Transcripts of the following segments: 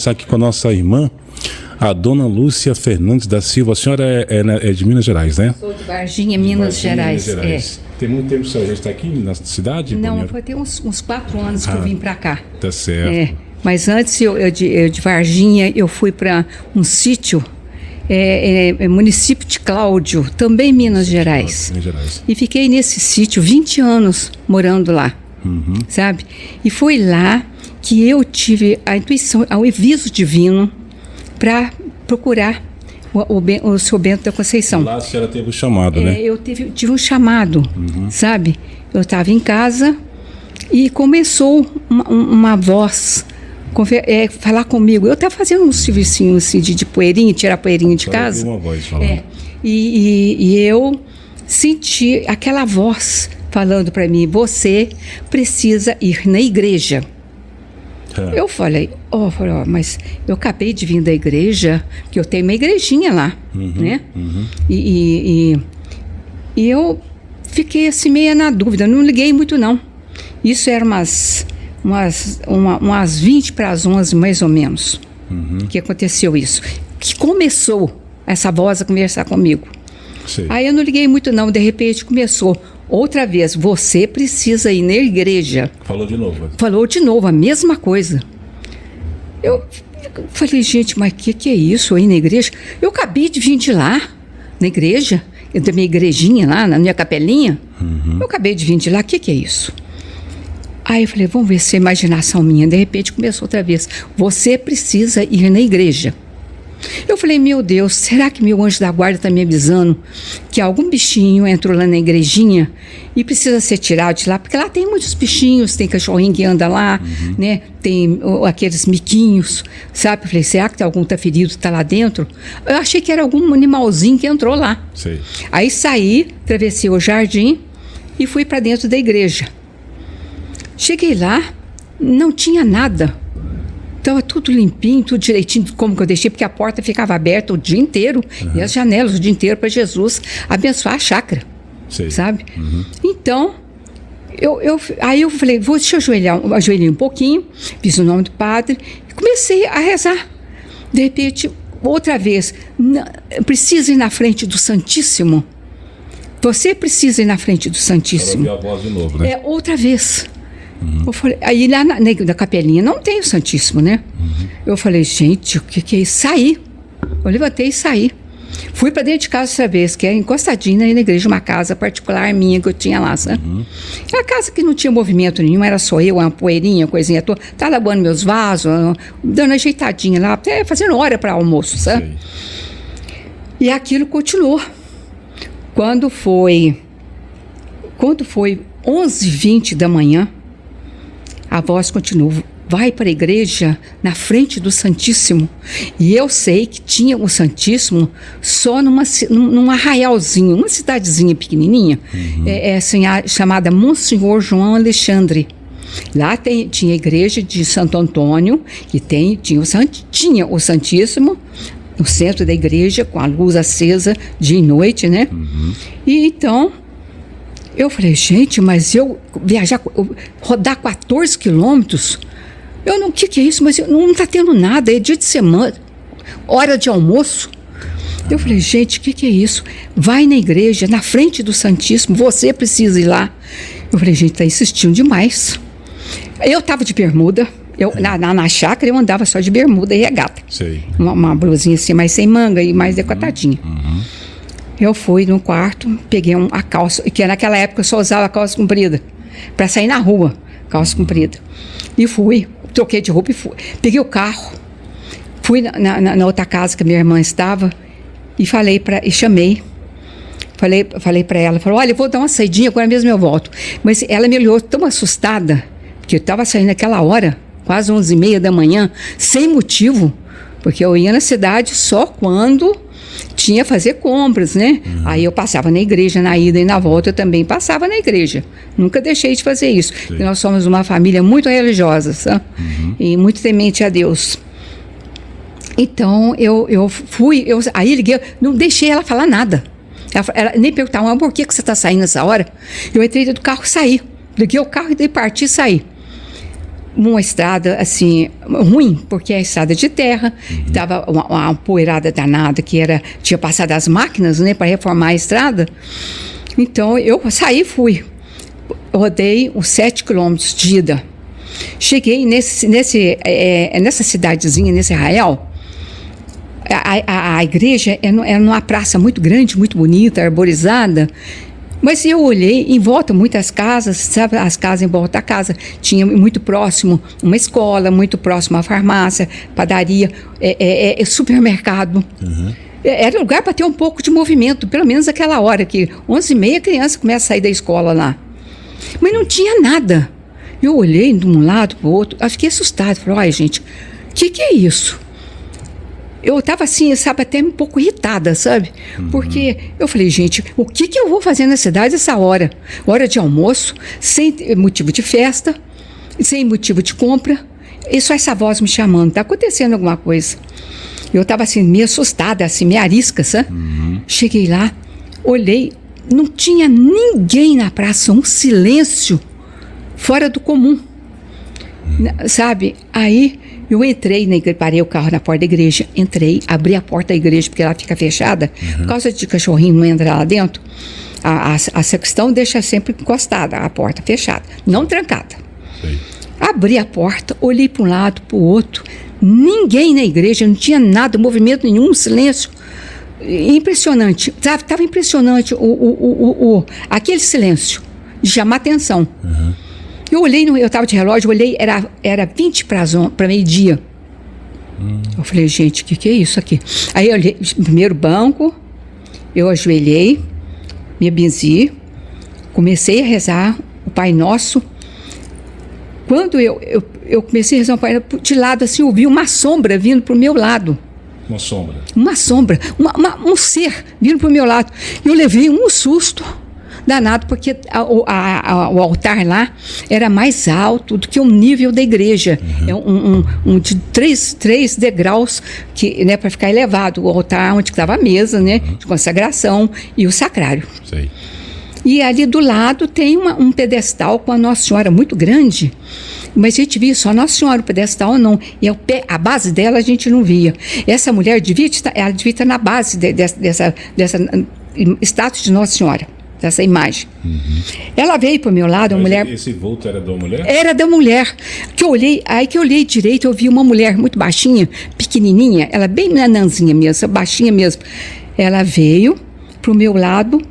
Aqui com a nossa irmã, a dona Lúcia Fernandes da Silva. A senhora é de Minas Gerais, né? Sou de Varginha, Minas Gerais. Tem muito tempo que a senhora já está aqui na cidade? Não, foi ter uns 4 anos que eu vim para cá. Tá certo. Mas antes eu de Varginha, eu fui para um sítio, município de Cláudio, também Minas Gerais. Minas Gerais. E fiquei nesse sítio 20 anos morando lá, sabe? E foi lá que eu tive a intuição, o aviso divino para procurar o seu Bento da Conceição. Lá a senhora teve o chamado, né? Eu tive um chamado, sabe? Eu estava em casa e começou uma voz falar comigo. Eu estava fazendo um servicinho assim, de poeirinha, tirar poeirinha de casa. Uma voz falando. E eu senti aquela voz falando para mim: você precisa ir na igreja. Eu falei, mas eu acabei de vir da igreja, que eu tenho uma igrejinha lá, né? E eu fiquei assim meio na dúvida, não liguei muito não. Isso era umas 20 para as 11 mais ou menos, que aconteceu isso. Que começou essa voz a conversar comigo. Sei. Aí eu não liguei muito não, de repente começou. Outra vez, você precisa ir na igreja. Falou de novo. Falou de novo, a mesma coisa. Eu falei, gente, mas que é isso aí na igreja? Eu acabei de vir de lá, na igreja, da minha igrejinha lá, na minha capelinha. Eu acabei de vir de lá, o que é isso? Aí eu falei, vamos ver se é imaginação minha. De repente começou outra vez. Você precisa ir na igreja. Eu falei, meu Deus, será que meu anjo da guarda está me avisando que algum bichinho entrou lá na igrejinha e precisa ser tirado de lá? Porque lá tem muitos bichinhos, tem cachorrinho que anda lá, né? Tem aqueles miquinhos, sabe? Eu falei, será que tem algum tá ferido, tá lá dentro? Eu achei que era algum animalzinho que entrou lá. Sei. Aí saí, atravessei o jardim e fui para dentro da igreja. Cheguei lá, não tinha nada. Estava tudo limpinho, tudo direitinho, como que eu deixei, porque a porta ficava aberta o dia inteiro, e as janelas o dia inteiro para Jesus abençoar a chácara, sabe? Então, aí eu falei, deixa eu ajoelhei um pouquinho, fiz o nome do padre, e comecei a rezar. De repente, outra vez, precisa ir na frente do Santíssimo. Você precisa ir na frente do Santíssimo. Ela ouviu a voz de novo, né? Outra vez. Eu falei, aí lá na capelinha não tem o Santíssimo, né? Eu falei, gente, o que é isso? Saí. Eu levantei e saí. Fui para dentro de casa outra vez, que é encostadinha aí na igreja, uma casa particular minha que eu tinha lá, sabe? É uma casa que não tinha movimento nenhum, era só eu, uma poeirinha, coisinha toda. Tá lavando meus vasos, dando ajeitadinha lá, até fazendo hora para almoço, sabe? Sei. E aquilo continuou. Quando foi 11h20 da manhã, a voz continuou, vai para a igreja na frente do Santíssimo. E eu sei que tinha o Santíssimo só num arraialzinho, uma cidadezinha pequenininha, chamada Monsenhor João Alexandre. Lá tinha a igreja de Santo Antônio, que tinha o Santíssimo no centro da igreja, com a luz acesa dia e noite, né? E então eu falei, gente, mas rodar 14 quilômetros, o que é isso? Mas não está tendo nada, é dia de semana, hora de almoço. Eu falei, gente, o que é isso? Vai na igreja, na frente do Santíssimo, você precisa ir lá. Eu falei, gente, está insistindo demais. Eu estava de bermuda, na chácara eu andava só de bermuda e regata. Sei. Uma blusinha assim, mais sem manga e mais decotadinha. Eu fui no quarto, peguei a calça, que naquela época eu só usava calça comprida, para sair na rua, calça comprida. E fui, troquei de roupa e fui. Peguei o carro, fui na outra casa que a minha irmã estava e chamei. Falei para ela, olha, eu vou dar uma saidinha, agora mesmo eu volto. Mas ela me olhou tão assustada, porque eu estava saindo naquela hora, quase 11h30 da manhã, sem motivo, porque eu ia na cidade só quando tinha fazer compras, né? Aí eu passava na igreja, na ida e na volta eu também passava na igreja. Nunca deixei de fazer isso. Nós somos uma família muito religiosa, sabe? E muito temente a Deus. Então eu fui, aí liguei, não deixei ela falar nada. Ela nem perguntava, mas por que você está saindo nessa hora? Eu entrei dentro do carro e saí. Liguei o carro e parti e saí. uma estrada assim ruim, porque a estrada de terra, estava uma poeirada danada que tinha passado as máquinas, né, para reformar a estrada. Então eu saí e fui. Rodei os 7 quilômetros de ida. Cheguei nessa cidadezinha, nesse arraial. A igreja era numa praça muito grande, muito bonita, arborizada. Mas eu olhei em volta, muitas casas, sabe, as casas em volta da casa. Tinha muito próximo uma escola, muito próximo uma farmácia, padaria, supermercado. Era lugar para ter um pouco de movimento, pelo menos aquela hora que 11h30 a criança começa a sair da escola lá. Mas não tinha nada. Eu olhei de um lado para o outro, eu fiquei assustada. Falei, olha, gente, o que é isso? Eu estava assim, sabe, até um pouco irritada, sabe? Porque eu falei, gente, o que eu vou fazer na cidade essa hora? Hora de almoço, sem motivo de festa, sem motivo de compra, e só essa voz me chamando, está acontecendo alguma coisa. Eu estava assim, meio assustada, assim, meio arisca, sabe? Cheguei lá, olhei, não tinha ninguém na praça, um silêncio fora do comum, sabe? Aí eu entrei na igreja, parei o carro na porta da igreja, entrei, abri a porta da igreja, porque ela fica fechada, por causa de cachorrinho não entrar lá dentro, a sacristão deixa sempre encostada, a porta fechada, não trancada. Sei. Abri a porta, olhei para um lado, para o outro, ninguém na igreja, não tinha nada, movimento nenhum, silêncio. Impressionante, sabe? Estava impressionante aquele silêncio, de chamar atenção. Eu olhei, eu estava de relógio, olhei, era 20 para meio-dia. Eu falei, gente, o que é isso aqui? Aí eu olhei, primeiro banco, eu ajoelhei, me benzi, comecei a rezar o Pai Nosso. Quando eu comecei a rezar o Pai Nosso, de lado assim, eu vi uma sombra vindo para o meu lado. Uma sombra? Uma sombra, um ser vindo para o meu lado. Eu levei um susto danado, porque o altar lá era mais alto do que o nível da igreja. É de 3 degraus, né, para ficar elevado. O altar onde estava a mesa, né, de consagração, e o sacrário. Sei. E ali do lado tem um pedestal com a Nossa Senhora muito grande, mas a gente via só Nossa Senhora, o pedestal não, e a base dela a gente não via. Essa mulher devia estar na base dessa estátua de Nossa Senhora, dessa imagem. Ela veio para o meu lado, uma mulher... Esse vulto era da mulher? Era da mulher. Aí que eu olhei direito, eu vi uma mulher muito baixinha, pequenininha, ela bem nananzinha mesmo, baixinha mesmo. Ela veio para o meu lado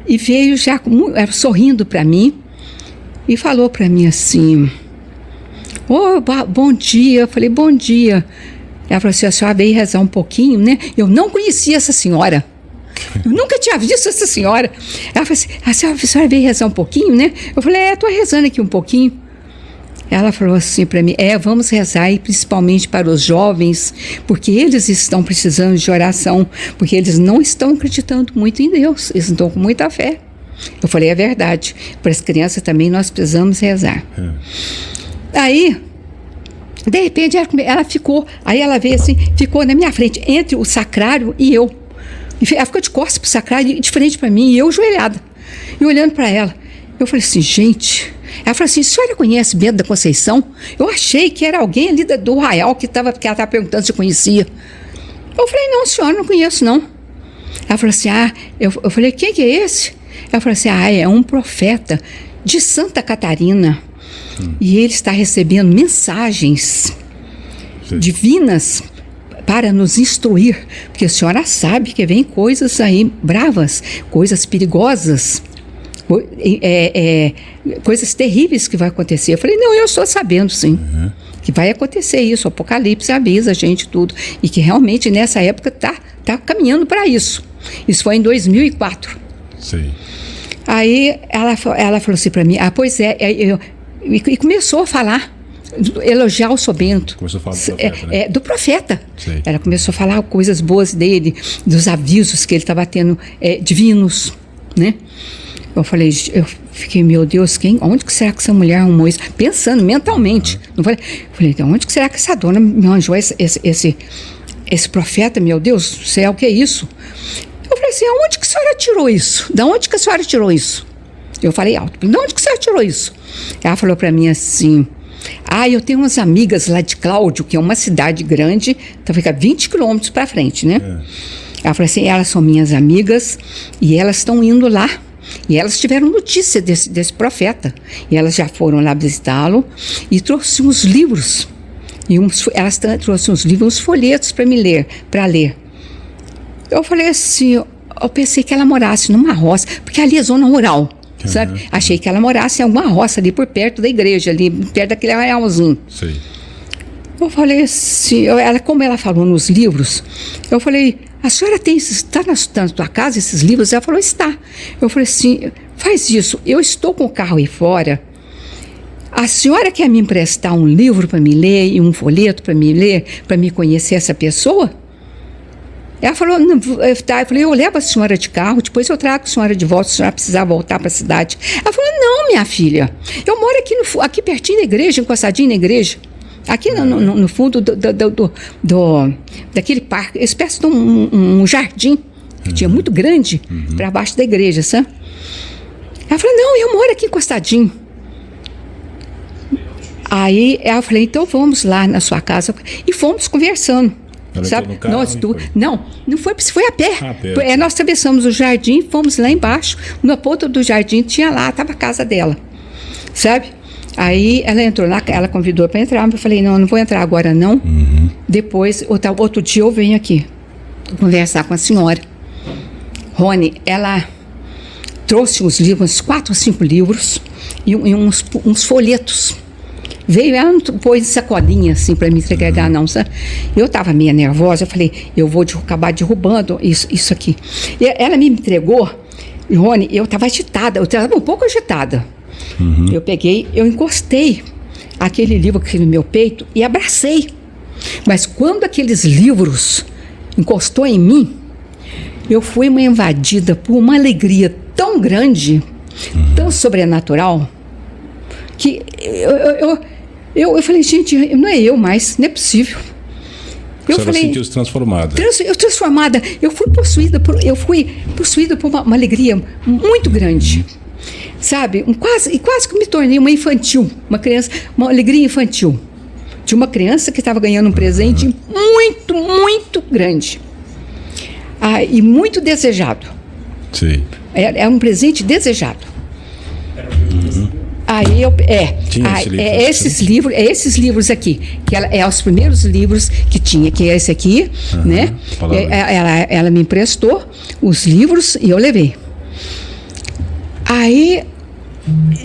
e veio já sorrindo para mim e falou para mim assim, bom dia. Eu falei, bom dia. Ela falou assim, a senhora veio rezar um pouquinho, né? Eu não conhecia essa senhora. Eu nunca tinha visto essa senhora. Ela falou assim, a senhora veio rezar um pouquinho, né? Eu falei, estou rezando aqui um pouquinho. Ela falou assim para mim, vamos rezar, e principalmente para os jovens, porque eles estão precisando de oração, porque eles não estão acreditando muito em Deus, eles não estão com muita fé. Eu falei, é verdade, para as crianças também nós precisamos rezar. Aí, de repente, ela ficou, aí ela veio assim, ficou na minha frente, entre o sacrário e eu. Ela ficou de costas para o sacrário, de frente para mim, e eu joelhada, e olhando para ela. Eu falei assim, gente... Ela falou assim, a senhora conhece Bento da Conceição? Eu achei que era alguém ali do Arraial que ela estava perguntando se conhecia. Eu falei, não, senhora, não conheço, não. Ela falou assim, eu falei, quem que é esse? Ela falou assim, é um profeta de Santa Catarina. E ele está recebendo mensagens divinas para nos instruir. Porque a senhora sabe que vem coisas aí bravas, coisas perigosas. Coisas terríveis que vai acontecer. Eu falei, não, eu estou sabendo sim, que vai acontecer isso, o Apocalipse avisa a gente tudo, e que realmente nessa época tá caminhando para isso. Isso foi em 2004. Sim. Aí ela falou assim para mim, pois é, e começou a falar, elogiar o São Bento. Começou a falar do profeta, né? Do profeta. Sim. Ela começou a falar coisas boas dele, dos avisos que ele estava tendo, divinos, né? Eu fiquei, meu Deus, onde que será que essa mulher arrumou isso? Pensando mentalmente. Não falei, onde que será que essa dona me arranjou esse profeta, meu Deus do céu, o que é isso? Eu falei assim, aonde que a senhora tirou isso? Da onde que a senhora tirou isso? Eu falei alto, de onde que a senhora tirou isso? Ela falou para mim assim, Eu tenho umas amigas lá de Cláudio, que é uma cidade grande, então fica 20 quilômetros para frente, né? Ela falou assim, elas são minhas amigas e elas estão indo lá. E elas tiveram notícia desse profeta. E elas já foram lá visitá-lo e trouxe uns livros. Elas trouxeram uns livros, uns folhetos para ler. Eu falei assim, eu pensei que ela morasse numa roça, porque ali é zona rural, sabe? Achei que ela morasse em alguma roça ali por perto da igreja, ali perto daquele arraialzinho. Sim. Eu falei assim, como ela falou nos livros, eu falei, a senhora está na tua casa esses livros? Ela falou, está. Eu falei assim, faz isso, eu estou com o carro aí fora, a senhora quer me emprestar um livro para me ler e um folheto para me ler, para me conhecer essa pessoa? Ela falou, tá. Eu falei, eu levo a senhora de carro, depois eu trago a senhora de volta, se a senhora precisar voltar para a cidade. Ela falou, não, minha filha, eu moro aqui pertinho da igreja, encostadinho na igreja. Aqui no fundo daquele parque, espécie de um jardim, que tinha muito grande, para baixo da igreja, sabe? Ela falou, não, eu moro aqui encostadinho. Aí eu falei, então vamos lá na sua casa. E fomos conversando. Ela sabe? no carro, Não foi a pé. A pé. Nós atravessamos o jardim, fomos lá embaixo. Na ponta do jardim estava a casa dela. Sabe? Aí ela entrou lá, ela convidou para entrar, mas eu falei, não vou entrar agora não. Depois, outro dia eu venho aqui conversar com a senhora. Rony, ela trouxe uns livros, uns 4 ou 5 livros e uns folhetos. Veio, ela não pôs sacolinha assim para me entregar, não, sabe? Eu estava meio nervosa, eu falei, eu vou acabar derrubando isso aqui. E ela me entregou, e Rony, eu estava agitada, eu estava um pouco agitada. Eu encostei aquele livro aqui no meu peito e abracei. Mas quando aqueles livros encostou em mim, eu fui invadida por uma alegria tão grande, tão sobrenatural, que eu falei, gente, não é eu mais, não é possível. Eu falei, sentiu-se transformada. Transformada. Eu fui possuída por uma alegria muito grande. Sabe? Quase que me tornei uma infantil, uma alegria infantil. De uma criança que estava ganhando um presente muito, muito grande. E muito desejado. Sim. É um presente desejado. Aí esses livros aqui, que é os primeiros livros que tinha, que é esse aqui, né? Ela me emprestou os livros e eu levei. Aí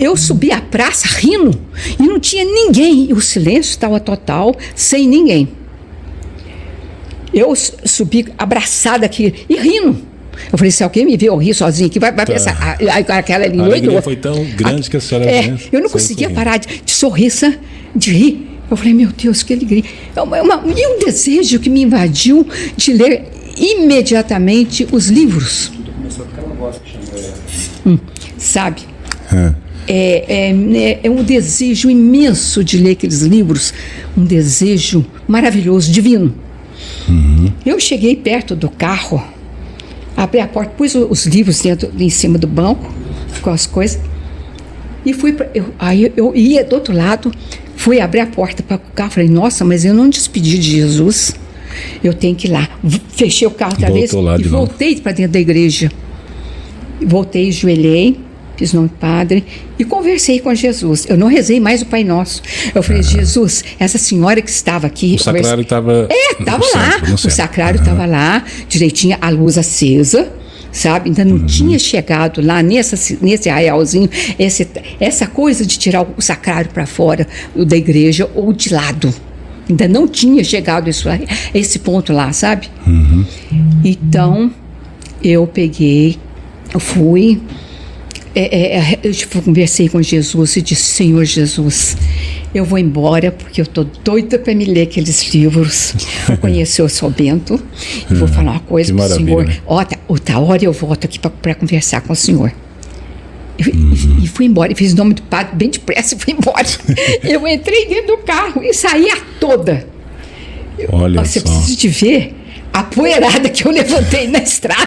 eu subi a praça rindo e não tinha ninguém, e o silêncio estava total, sem ninguém. Eu subi abraçada aqui e rindo. Eu falei, se alguém me ver eu rir sozinha aqui, vai pensar. Aquela a alegria foi tão grande que a senhora... eu não conseguia parar de sorrir, de rir. Eu falei, meu Deus, que alegria. E um desejo que me invadiu de ler imediatamente os livros. Começou aquela voz que chamou. Sabe? É um desejo imenso de ler aqueles livros, um desejo maravilhoso, divino. Eu cheguei perto do carro, abri a porta, pus os livros em cima do banco, com as coisas, e fui aí eu ia do outro lado, fui abrir a porta para o carro, falei, nossa, mas eu não despedi de Jesus, eu tenho que ir lá. Fechei o carro outra vez e voltei para dentro da igreja. Voltei, joelhei, fiz o nome do Padre e conversei com Jesus. Eu não rezei mais o Pai Nosso. Eu falei, Jesus, essa senhora que estava aqui... O sacrário estava... estava lá. O sacrário estava lá, direitinho, a luz acesa, sabe? Ainda não tinha chegado lá nesse arraialzinho, essa coisa de tirar o sacrário para fora da igreja ou de lado. Ainda não tinha chegado esse ponto lá, sabe? Então, eu fui... eu conversei com Jesus e disse, Senhor Jesus, eu vou embora porque eu estou doida para me ler aqueles livros, vou conhecer o São Bento e vou falar uma coisa para o Senhor. Outra hora eu volto aqui para conversar com o Senhor. E fui embora, e fiz o nome do Padre bem depressa e fui embora. Eu entrei dentro do carro e saí a toda. Olha Você só. precisa de ver a poeirada que eu levantei na estrada.